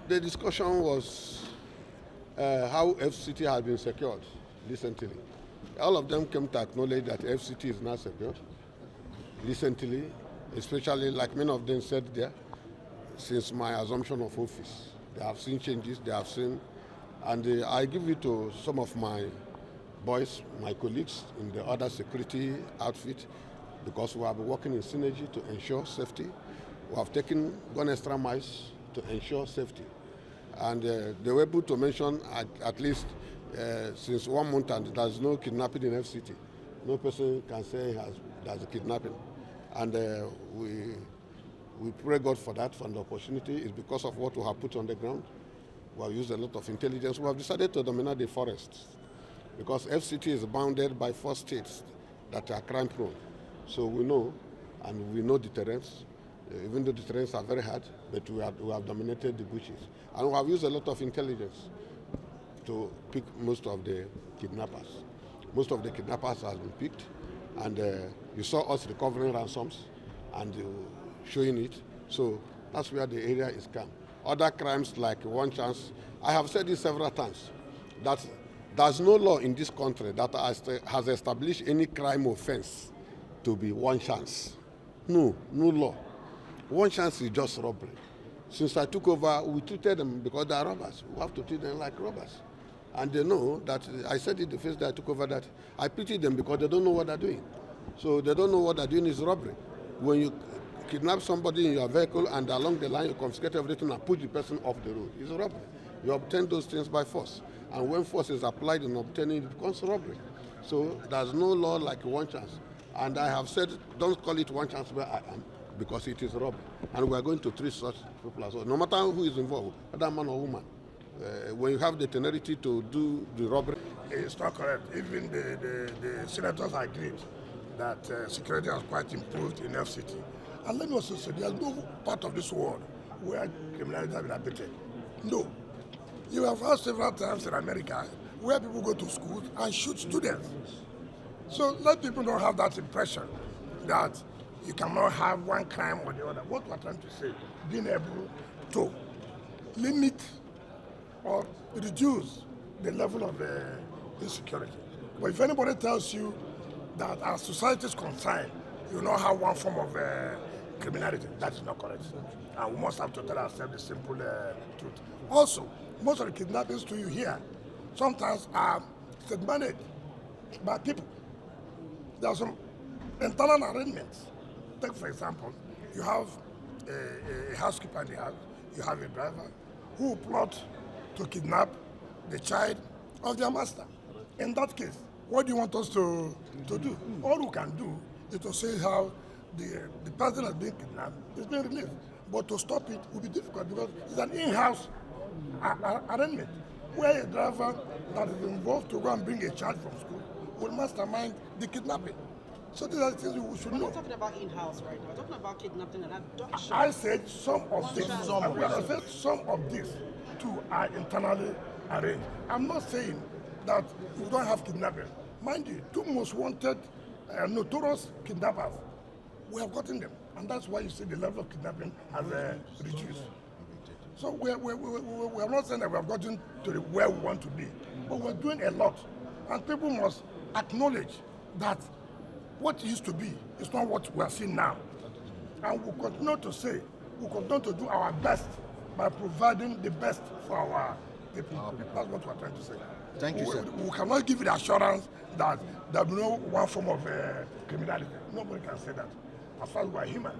The discussion was how FCT has been secured recently. All of them came to acknowledge that FCT is not secured recently, especially like many of them said there, since my assumption of office. They have seen changes, they have seen, and I give it to some of my boys, my colleagues in the other security outfit, because we have been working in synergy to ensure safety. We have gone extra miles to ensure safety. And they were able to mention at least since 1 month and there's no kidnapping in FCT. No person can say there's a kidnapping. And we pray God for that, for the opportunity. It's because of what we have put on the ground. We have used a lot of intelligence. We have decided to dominate the forests because FCT is bounded by 4 states that are crime prone. So we know, and we know the terrains, even though the terrains are very hard, but we have dominated the bushes. And we have used a lot of intelligence to pick most of the kidnappers. Most of the kidnappers have been picked, and you saw us recovering ransoms and showing it. So that's where the area is calm. Other crimes like one chance, I have said this several times, that there's no law in this country that has established any crime offense to be one chance. No law. One chance is just robbery. Since I took over, we treated them because they are robbers. We have to treat them like robbers. And they know that, I said it the first day I took over, that I pity them because they don't know what they're doing. So they don't know what they're doing is robbery. When you kidnap somebody in your vehicle and along the line you confiscate everything and put the person off the road, it's robbery. You obtain those things by force. And when force is applied in obtaining, it becomes robbery. So there's no law like one chance. And I have said, don't call it one chance where I am, because it is robbery. And we are going to treat such people as well, no matter who is involved, whether man or woman. When you have the temerity to do the robbery. It's not correct. Even the senators agreed that security has quite improved in FCT. And let me also say, there's no part of this world where criminality has been abated. No. You have heard several times in America where people go to schools and shoot students. So let people not have that impression that you cannot have one crime or the other. What we're trying to say, being able to limit or reduce the level of insecurity. But if anybody tells you that as society is concerned, you not have one form of criminality, that is not correct. And we must have to tell ourselves the simple truth. Also, most of the kidnappings to you here sometimes are state-managed by people. There are some internal arrangements. Take, for example, you have a housekeeper in the house, you have a driver who plot to kidnap the child of their master. In that case, what do you want us to do? All we can do is to say how the person has been kidnapped is being released. But to stop it will be difficult because it's an in-house arrangement where a driver that is involved to go and bring a child from school will mastermind the kidnapping. So these are the things we should know. We're not talking about in-house right now. We're talking about kidnapping and abduction. I said some of this. I said some of this too are internally arranged. I'm not saying that we don't have kidnapping. Mind you, 2 most wanted notorious kidnappers, we have gotten them. And that's why you see the level of kidnapping has reduced. So we are not saying that we have gotten to where we want to be, but we're doing a lot. And people must acknowledge that what used to be is not what we are seeing now. And we'll continue to say, we'll continue to do our best by providing the best for our people. That's what we're trying to say. Thank you, sir. We cannot give you the assurance that there will be no one form of criminality. Nobody can say that. As far as we are human.